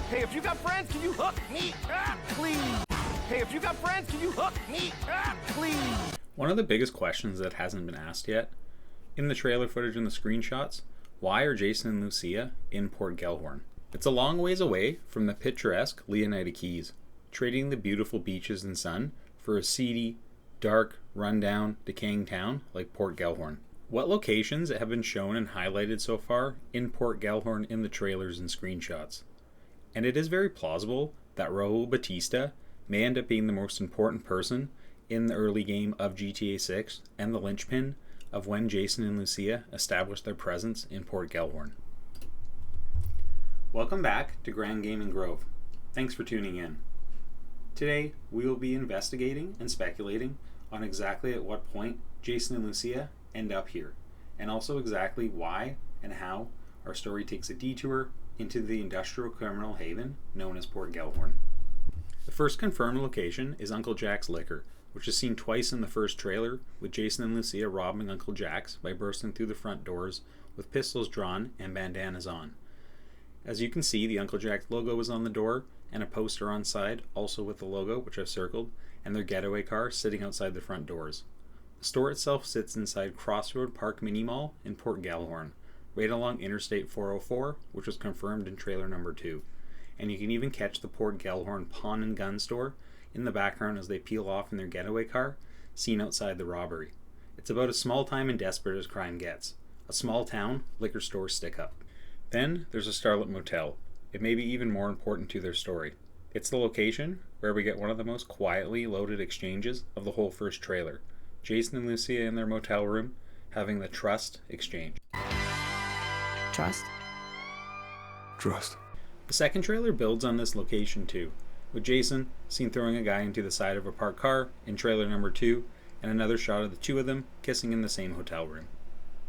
Hey, if you got friends, can you hook me up, please? Hey, if you got friends, can you hook me up, please? One of the biggest questions that hasn't been asked yet, in the trailer footage and the screenshots, why are Jason and Lucia in Port Gellhorn? It's a long ways away from the picturesque Leonida Keys, trading the beautiful beaches and sun for a seedy, dark, rundown, decaying town like Port Gellhorn. What locations have been shown and highlighted so far in Port Gellhorn in the trailers and screenshots? And it is very plausible that Raul Batista may end up being the most important person in the early game of GTA 6 and the linchpin of when Jason and Lucia established their presence in Port Gellhorn. Welcome back to GrandGamingGrove. Thanks for tuning in. Today we will be investigating and speculating on exactly at what point Jason and Lucia end up here, and also exactly why and how our story takes a detour into the industrial criminal haven known as Port Gellhorn. The first confirmed location is Uncle Jack's Liquor, which is seen twice in the first trailer, with Jason and Lucia robbing Uncle Jack's by bursting through the front doors with pistols drawn and bandanas on. As you can see, the Uncle Jack's logo is on the door, and a poster on side, also with the logo, which I've circled, and their getaway car sitting outside the front doors. The store itself sits inside Crossroad Park Mini Mall in Port Gellhorn, right along Interstate 404, which was confirmed in trailer number 2. And you can even catch the Port Gellhorn Pawn and Gun store in the background as they peel off in their getaway car, seen outside the robbery. It's about as small time and desperate as crime gets. A small town liquor store stick-up. Then there's a Scarlet Motel. It may be even more important to their story. It's the location where we get one of the most quietly loaded exchanges of the whole first trailer. Jason and Lucia in their motel room having the trust exchange. Trust? Trust. The second trailer builds on this location too, with Jason seen throwing a guy into the side of a parked car in trailer number 2, and another shot of the two of them kissing in the same hotel room.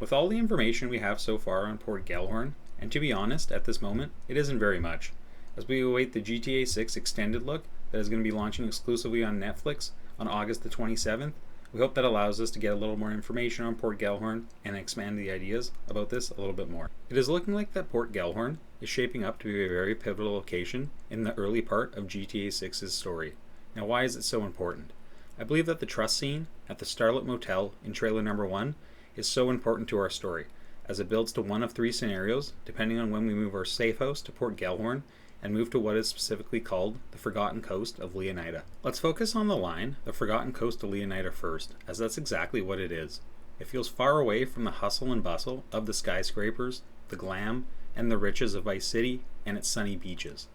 With all the information we have so far on Port Gellhorn, and to be honest, at this moment, it isn't very much, as we await the GTA 6 extended look that is going to be launching exclusively on Netflix on August the 27th. We hope that allows us to get a little more information on Port Gellhorn and expand the ideas about this a little bit more. It is looking like that Port Gellhorn is shaping up to be a very pivotal location in the early part of GTA 6's story. Now, why is it so important? I believe that the trust scene at the Scarlet Motel in trailer number 1 is so important to our story, as it builds to one of 3 scenarios, depending on when we move our safe house to Port Gellhorn and move to what is specifically called the Forgotten Coast of Leonida. Let's focus on the line, the Forgotten Coast of Leonida first, as that's exactly what it is. It feels far away from the hustle and bustle of the skyscrapers, the glam, and the riches of Vice City and its sunny beaches.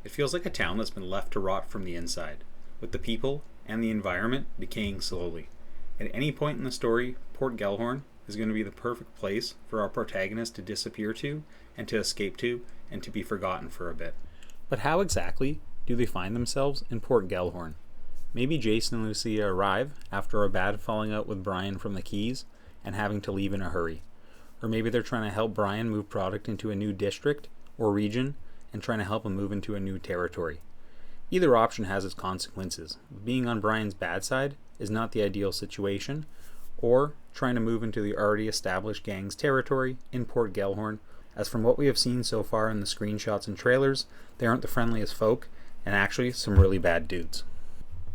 It feels like a town that's been left to rot from the inside, with the people and the environment decaying slowly. At any point in the story, Port Gellhorn is going to be the perfect place for our protagonist to disappear to and to escape to and to be forgotten for a bit. But how exactly do they find themselves in Port Gellhorn? Maybe Jason and Lucia arrive after a bad falling out with Brian from the Keys and having to leave in a hurry. Or maybe they're trying to help Brian move product into a new district or region and trying to help him move into a new territory. Either option has its consequences. Being on Brian's bad side is not the ideal situation, or trying to move into the already established gang's territory in Port Gellhorn, as from what we have seen so far in the screenshots and trailers, they aren't the friendliest folk, and actually some really bad dudes.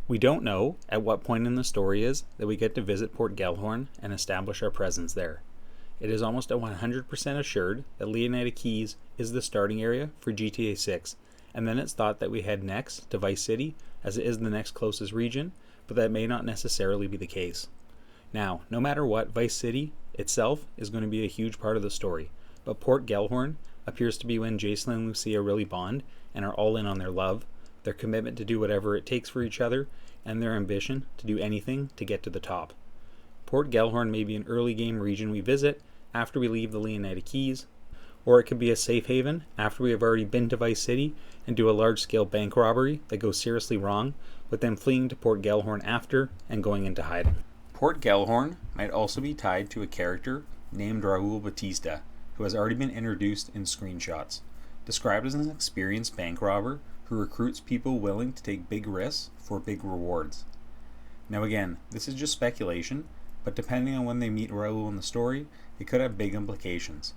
We don't know at what point in the story is that we get to visit Port Gellhorn and establish our presence there. It is almost a 100% assured that Leonida Keys is the starting area for GTA 6, and then it's thought that we head next to Vice City, as it is the next closest region, but that may not necessarily be the case. Now, no matter what, Vice City itself is going to be a huge part of the story, but Port Gellhorn appears to be when Jason and Lucia really bond and are all in on their love, their commitment to do whatever it takes for each other, and their ambition to do anything to get to the top. Port Gellhorn may be an early game region we visit after we leave the Leonida Keys, or it could be a safe haven after we have already been to Vice City and do a large-scale bank robbery that goes seriously wrong, with them fleeing to Port Gellhorn after and going into hiding. Port Gellhorn might also be tied to a character named Raul Batista, who has already been introduced in screenshots. Described as an experienced bank robber who recruits people willing to take big risks for big rewards. Now again, this is just speculation, but depending on when they meet Raul in the story, it could have big implications.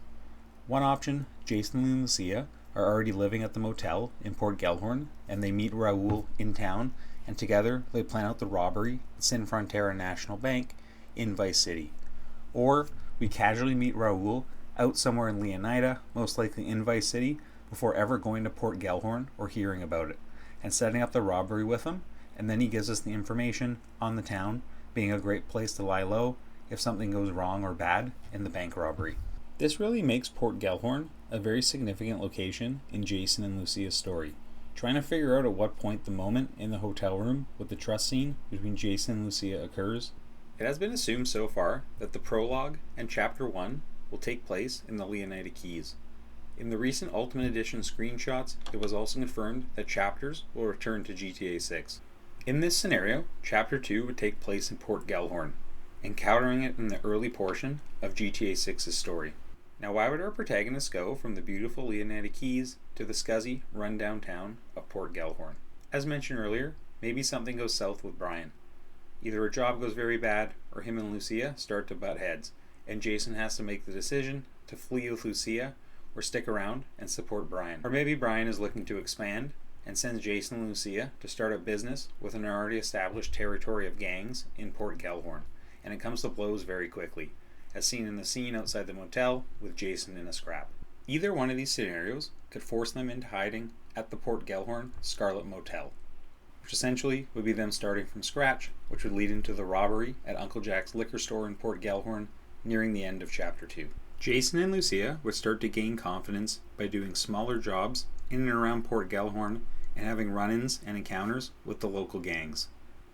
One option, Jason and Lucia are already living at the motel in Port Gellhorn, and they meet Raoul in town, and together they plan out the robbery at Sin Frontera National Bank in Vice City. Or we casually meet Raoul out somewhere in Leonida, most likely in Vice City, before ever going to Port Gellhorn or hearing about it, and setting up the robbery with him, and then he gives us the information on the town being a great place to lie low if something goes wrong or bad in the bank robbery. This really makes Port Gellhorn a very significant location in Jason and Lucia's story. Trying to figure out at what point the moment in the hotel room with the trust scene between Jason and Lucia occurs. It has been assumed so far that the prologue and chapter 1 will take place in the Leonida Keys. In the recent Ultimate Edition screenshots, it was also confirmed that chapters will return to GTA 6. In this scenario, chapter 2 would take place in Port Gellhorn, encountering it in the early portion of GTA 6's story. Now, why would our protagonist go from the beautiful Leonida Keys to the scuzzy, run-down town of Port Gellhorn? As mentioned earlier, maybe something goes south with Brian. Either a job goes very bad, or him and Lucia start to butt heads, and Jason has to make the decision to flee with Lucia or stick around and support Brian. Or maybe Brian is looking to expand and sends Jason and Lucia to start a business with an already established territory of gangs in Port Gellhorn, and it comes to blows very quickly, as seen in the scene outside the motel with Jason in a scrap. Either one of these scenarios could force them into hiding at the Port Gellhorn Scarlet Motel, which essentially would be them starting from scratch, which would lead into the robbery at Uncle Jack's liquor store in Port Gellhorn nearing the end of chapter 2. Jason and Lucia would start to gain confidence by doing smaller jobs in and around Port Gellhorn and having run-ins and encounters with the local gangs.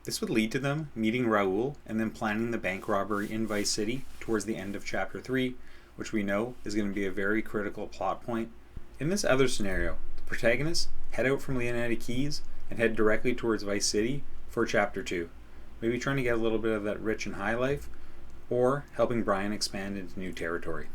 This would lead to them meeting Raoul and then planning the bank robbery in Vice City towards the end of chapter 3, which we know is going to be a very critical plot point. In this other scenario, the protagonists head out from Leonida Keys and head directly towards Vice City for chapter 2, maybe trying to get a little bit of that rich and high life, or helping Brian expand into new territory.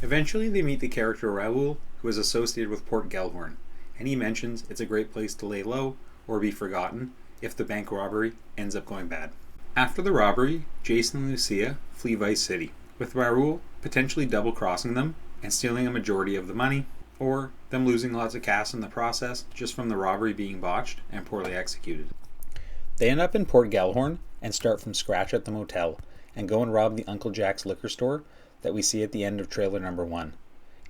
Eventually they meet the character Raoul, who is associated with Port Gellhorn, and he mentions it's a great place to lay low or be forgotten if the bank robbery ends up going bad. After the robbery, Jason and Lucia flee Vice City, with Raoul potentially double-crossing them and stealing a majority of the money, or them losing lots of cash in the process just from the robbery being botched and poorly executed. They end up in Port Gellhorn and start from scratch at the motel, and go and rob the Uncle Jack's liquor store that we see at the end of trailer number 1.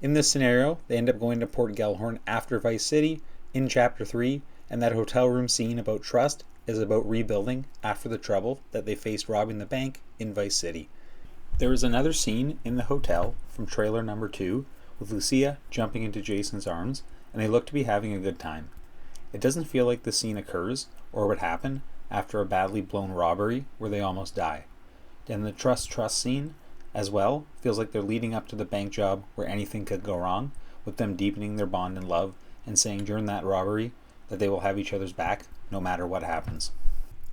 In this scenario, they end up going to Port Gellhorn after Vice City in chapter 3, and that hotel room scene about trust is about rebuilding after the trouble that they faced robbing the bank in Vice City. There is another scene in the hotel from trailer number 2 with Lucia jumping into Jason's arms, and they look to be having a good time. It doesn't feel like the scene occurs or would happen after a badly blown robbery where they almost die. Then the trust scene as well feels like they're leading up to the bank job where anything could go wrong, with them deepening their bond and love and saying during that robbery that they will have each other's back no matter what happens.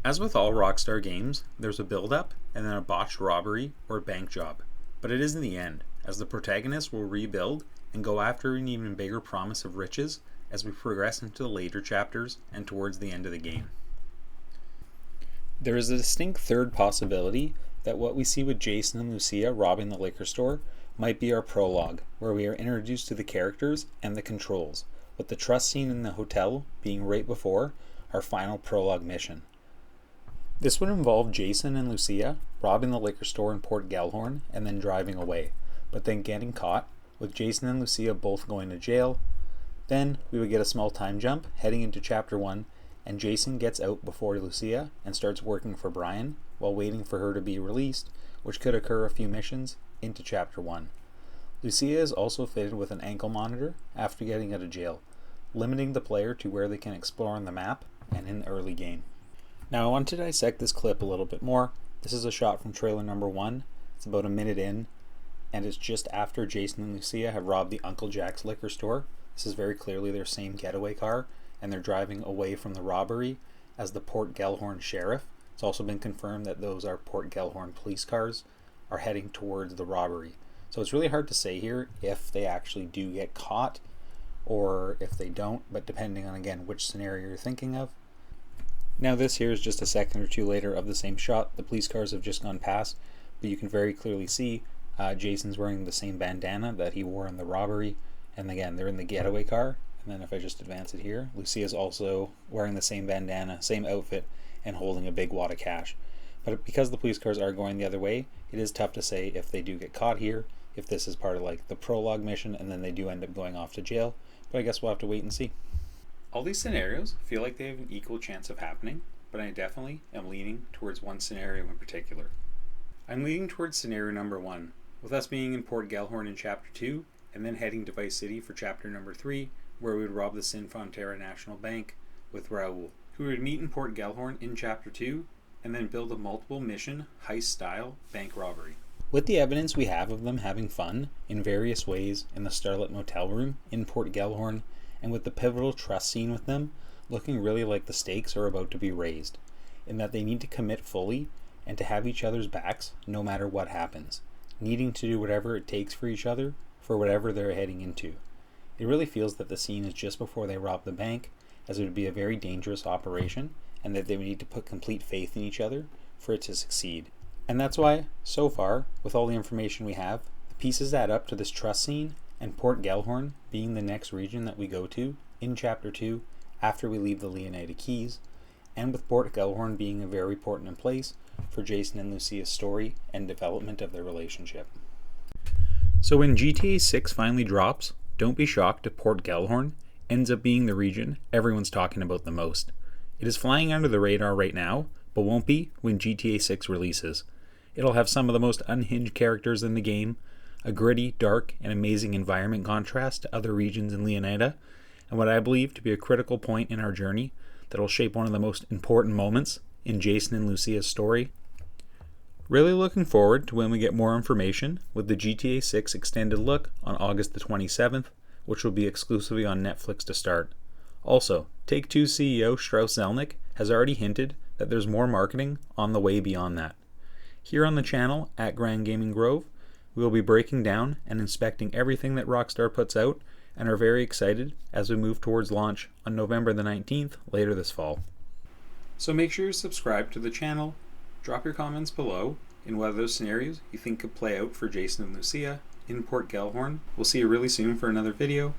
As with all Rockstar games, there's a build-up and then a botched robbery or bank job, but it is in the end, as the protagonist will rebuild and go after an even bigger promise of riches as we progress into the later chapters and towards the end of the game. There is a distinct third possibility that what we see with Jason and Lucia robbing the liquor store might be our prologue, where we are introduced to the characters and the controls, with the trust scene in the hotel being right before our final prologue mission. This would involve Jason and Lucia robbing the liquor store in Port Gellhorn and then driving away, but then getting caught, with Jason and Lucia both going to jail. Then we would get a small time jump heading into chapter 1, and Jason gets out before Lucia and starts working for Brian while waiting for her to be released, which could occur a few missions into chapter 1. Lucia is also fitted with an ankle monitor after getting out of jail, limiting the player to where they can explore on the map and in the early game. Now I want to dissect this clip a little bit more. This is a shot from trailer number 1. It's about a minute in, and it's just after Jason and Lucia have robbed the Uncle Jack's liquor store. This is very clearly their same getaway car, and they're driving away from the robbery as the Port Gellhorn sheriff. It's also been confirmed that those are Port Gellhorn police cars are heading towards the robbery. So it's really hard to say here if they actually do get caught or if they don't, but depending on, again, which scenario you're thinking of. Now this here is just a second or two later of the same shot. The police cars have just gone past, but you can very clearly see Jason's wearing the same bandana that he wore in the robbery, And again, they're in the getaway car. And then if I just advance it here, Lucia's also wearing the same bandana, same outfit, and holding a big wad of cash. But because the police cars are going the other way, it is tough to say if they do get caught here, if this is part of like the prologue mission, and then they do end up going off to jail. But I guess we'll have to wait and see. All these scenarios feel like they have an equal chance of happening, but I definitely am leaning towards one scenario in particular. I'm leaning towards scenario number 1, with us being in Port Gellhorn in Chapter 2, and then heading to Vice City for Chapter number 3, where we would rob the Sinfonterra National Bank with Raoul, who would meet in Port Gellhorn in Chapter 2, and then build a multiple mission, heist-style bank robbery. With the evidence we have of them having fun in various ways in the Scarlet Motel room in Port Gellhorn, and with the pivotal trust scene with them looking really like the stakes are about to be raised, in that they need to commit fully and to have each other's backs no matter what happens, needing to do whatever it takes for each other for whatever they're heading into. It really feels that the scene is just before they rob the bank, as it would be a very dangerous operation, and that they would need to put complete faith in each other for it to succeed. And that's why, so far, with all the information we have, the pieces add up to this trust scene, and Port Gellhorn being the next region that we go to in Chapter 2 after we leave the Leonida Keys, and with Port Gellhorn being a very important place for Jason and Lucia's story and development of their relationship. So when GTA 6 finally drops, don't be shocked if Port Gellhorn ends up being the region everyone's talking about the most. It is flying under the radar right now, but won't be when GTA 6 releases. It'll have some of the most unhinged characters in the game, a gritty, dark, and amazing environment contrast to other regions in Leonida, and what I believe to be a critical point in our journey that'll shape one of the most important moments in Jason and Lucia's story. Really looking forward to when we get more information with the GTA 6 extended look on August the 27th, which will be exclusively on Netflix to start. Also, Take-Two CEO Strauss Zelnick has already hinted that there's more marketing on the way beyond that. Here on the channel at GrandGamingGrove, we will be breaking down and inspecting everything that Rockstar puts out and are very excited as we move towards launch on November the 19th later this fall. So make sure you subscribe to the channel, drop your comments below in whether those scenarios you think could play out for Jason and Lucia in Port Gellhorn. We'll see you really soon for another video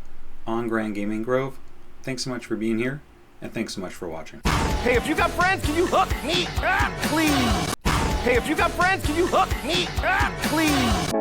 on Grand Gaming Grove. Thanks so much for being here, and thanks so much for watching. Hey, if you got friends, can you hook me up, please? Hey, if you got friends, can you hook me up, please?